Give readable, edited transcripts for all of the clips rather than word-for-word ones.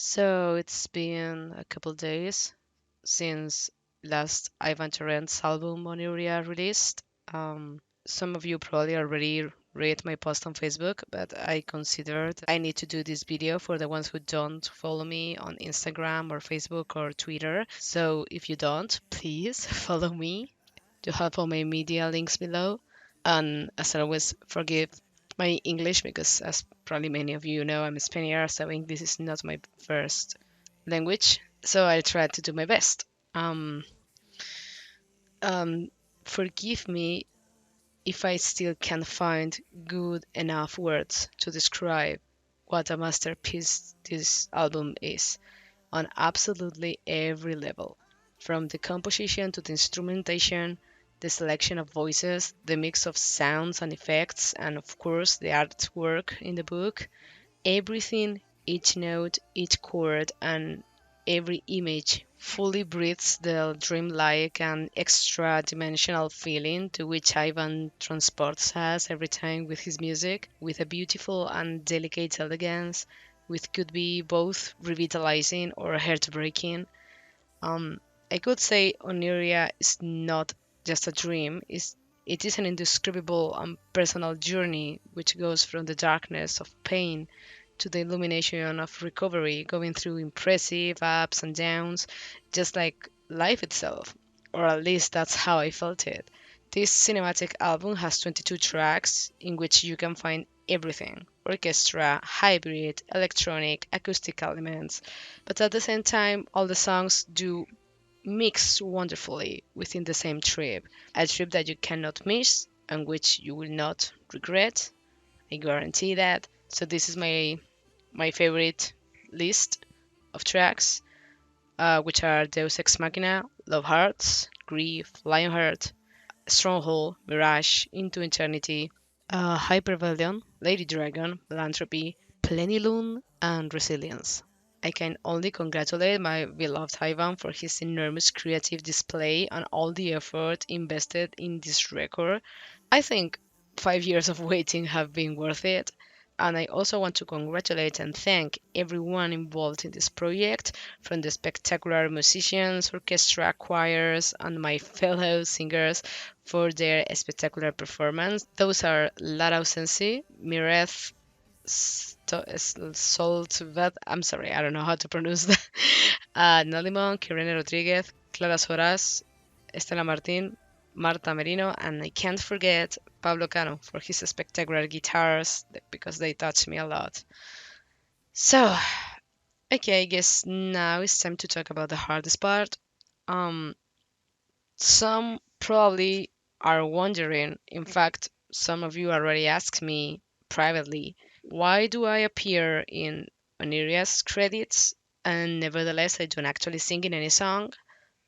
So it's been a couple days since last Ivan Torrent's album Onyria released. Some of you probably already read my post on Facebook, but I considered I need to do this video for the ones who don't follow me on Instagram or Facebook or Twitter. So if you don't, please follow me. You have all my media links below. And as always, forgive my English because, as probably many of you know, I'm a Spaniard, so English is not my first language. So I try to do my best. Um, um, Forgive me if I still can't find good enough words to describe what a masterpiece this album is on absolutely every level. From the composition to the instrumentation, the selection of voices, the mix of sounds and effects, and of course the artwork in the book, everything, each note, each chord, and every image fully breathes the dreamlike and extra dimensional feeling to which Ivan transports us every time with his music, with a beautiful and delicate elegance, which could be both revitalizing or heartbreaking. Um, I could say Onyria is not just a dream, it is an indescribable and personal journey which goes from the darkness of pain to the illumination of recovery, going through impressive ups and downs, just like life itself. Or at least that's how I felt it. This cinematic album has 22 tracks in which you can find everything: orchestra, hybrid, electronic, acoustic elements. But at the same time, all the songs do mix wonderfully within the same trip. A trip that you cannot miss and which you will not regret. I guarantee that. So this is my favorite list of tracks, which are Deus Ex Machina, Love Hearts, Grief, Lionheart, Stronghold, Mirage, Into Eternity, Hypervalion, Lady Dragon, Philanthropy, Plenilune, and Resilience. I can only congratulate my beloved Ivan for his enormous creative display and all the effort invested in this record. I think 5 years of waiting have been worth it. And I also want to congratulate and thank everyone involved in this project, from the spectacular musicians, orchestra, choirs, and my fellow singers for their spectacular performance. Those are Lara Ausensi, Mireth Soltvet, I'm sorry, I don't know how to pronounce that, Nalimon, Kirene Rodriguez, Clara Soras, Estela Martin, Marta Merino, and I can't forget Pablo Cano for his spectacular guitars because they touch me a lot. So, okay, I guess now it's time to talk about the hardest part. Um, some probably are wondering, in fact, some of you already asked me privately, why do I appear in Onyria's credits and nevertheless I don't actually sing in any song?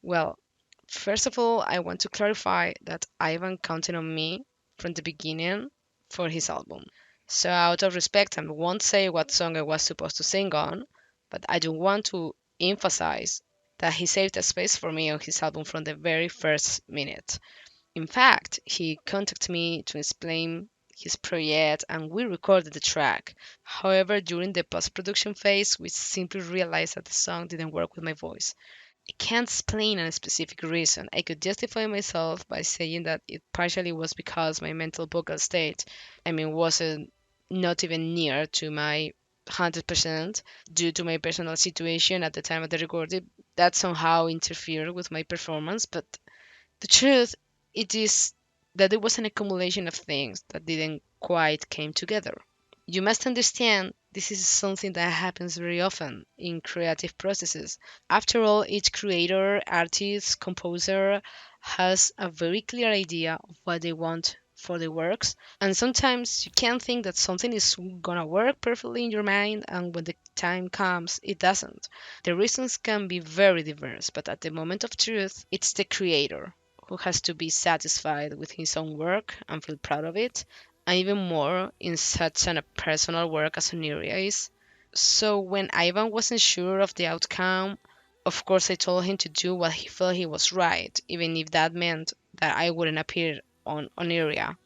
Well, first of all, I want to clarify that Ivan counted on me from the beginning for his album. So, out of respect, I won't say what song I was supposed to sing on, but I do want to emphasize that he saved a space for me on his album from the very first minute. In fact, he contacted me to explain his project and we recorded the track. However, during the post production phase, we simply realized that the song didn't work with my voice. I can't explain a specific reason. I could justify myself by saying that it partially was because my mental vocal state, wasn't not even near to my 100% due to my personal situation at the time of the recording. That somehow interfered with my performance, but the truth it is that it was an accumulation of things that didn't quite came together. You must understand this is something that happens very often in creative processes. After all, each creator, artist, composer has a very clear idea of what they want for their works, and sometimes you can think that something is gonna work perfectly in your mind, and when the time comes, it doesn't. The reasons can be very diverse, but at the moment of truth, it's the creator who has to be satisfied with his own work and feel proud of it, and even more in such a personal work as Onyria is. So when Ivan wasn't sure of the outcome, of course I told him to do what he felt he was right, even if that meant that I wouldn't appear on Onyria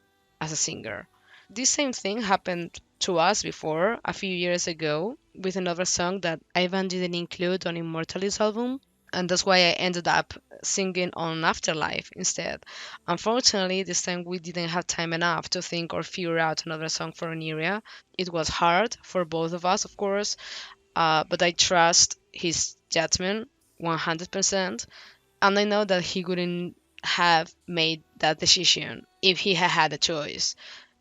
as a singer. This same thing happened to us before a few years ago with another song that Ivan didn't include on Immortality's album. And that's why I ended up singing on Afterlife instead. Unfortunately, this time we didn't have time enough to think or figure out another song for Onyria. It was hard for both of us, of course, but I trust his judgment 100%. And I know that he wouldn't have made that decision if he had had a choice.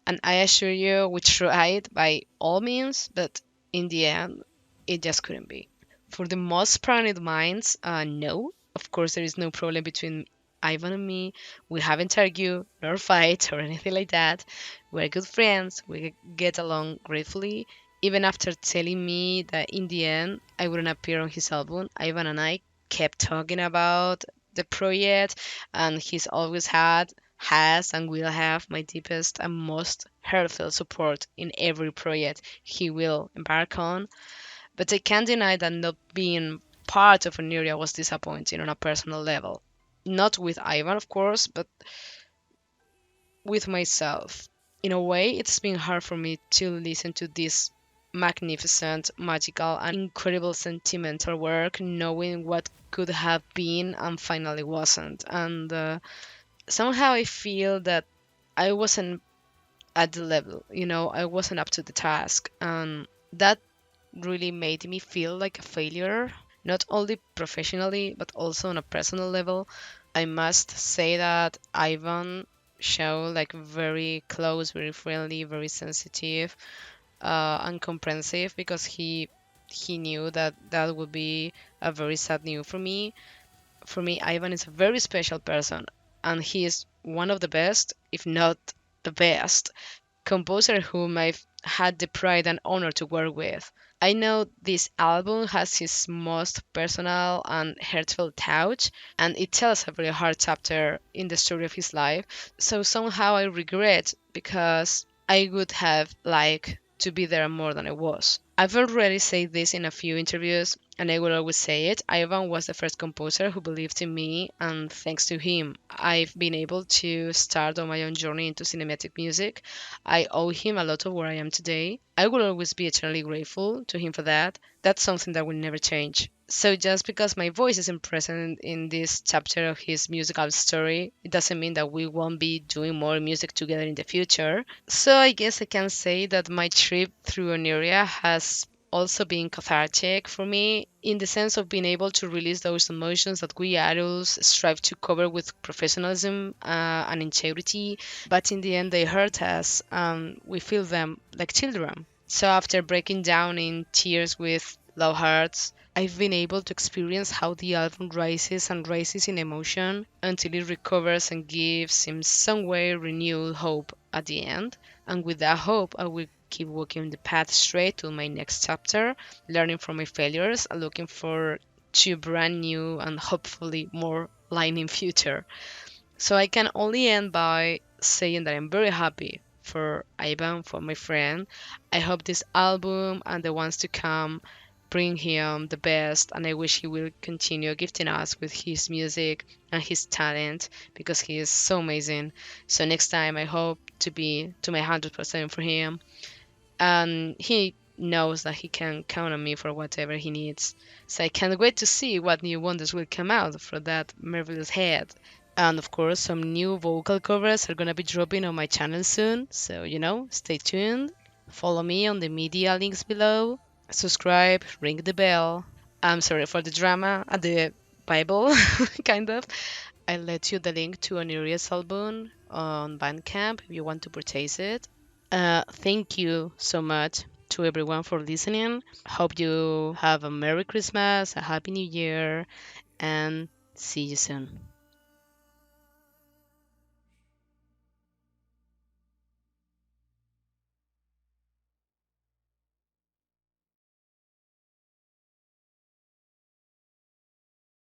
And I assure you, we tried by all means, but in the end, it just couldn't be. For the most paranoid minds, no. Of course, there is no problem between Ivan and me. We haven't argued nor fight or anything like that. We're good friends. We get along gratefully. Even after telling me that in the end I wouldn't appear on his album, Ivan and I kept talking about the project, and he's always had, has, and will have my deepest and most heartfelt support in every project he will embark on. But I can't deny that not being part of an area was disappointing on a personal level. Not with Ivan, of course, but with myself. In a way, it's been hard for me to listen to this magnificent, magical, and incredible sentimental work, knowing what could have been and finally wasn't. And somehow I feel that I wasn't at the level, I wasn't up to the task. And that really made me feel like a failure, not only professionally, but also on a personal level. I must say that Ivan showed like very close, very friendly, very sensitive, and comprehensive because he knew that that would be a very sad news for me. For me, Ivan is a very special person, and he is one of the best, if not the best, composer whom I've had the pride and honor to work with. I know this album has his most personal and heartfelt touch, and it tells a very hard chapter in the story of his life. So somehow I regret because I would have liked to be there more than I was. I've already said this in a few interviews, and I will always say it. Ivan was the first composer who believed in me, and thanks to him, I've been able to start on my own journey into cinematic music. I owe him a lot of where I am today. I will always be eternally grateful to him for that. That's something that will never change. So just because my voice isn't present in this chapter of his musical story, it doesn't mean that we won't be doing more music together in the future. So I guess I can say that my trip through Onyria has also been cathartic for me in the sense of being able to release those emotions that we adults strive to cover with professionalism and integrity, but in the end they hurt us and we feel them like children. So after breaking down in tears with Low Hearts, I've been able to experience how the album rises and rises in emotion until it recovers and gives in some way renewed hope at the end. And with that hope, I will keep walking the path straight to my next chapter, learning from my failures and looking for to brand new and hopefully more lightning future. So I can only end by saying that I'm very happy for Ivan, for my friend. I hope this album and the ones to come bring him the best, and I wish he will continue gifting us with his music and his talent because he is so amazing. So next time I hope to be to my 100% for him, and he knows that he can count on me for whatever he needs. So I can't wait to see what new wonders will come out from that marvelous head. And of course, some new vocal covers are gonna be dropping on my channel soon, so stay tuned. Follow me on the media links below. Subscribe, ring the bell. I'm sorry for the drama at the Bible, kind of. I'll let you the link to Onyria's album on Bandcamp if you want to purchase it. Thank you so much to everyone for listening. Hope you have a Merry Christmas, a Happy New Year, and see you soon.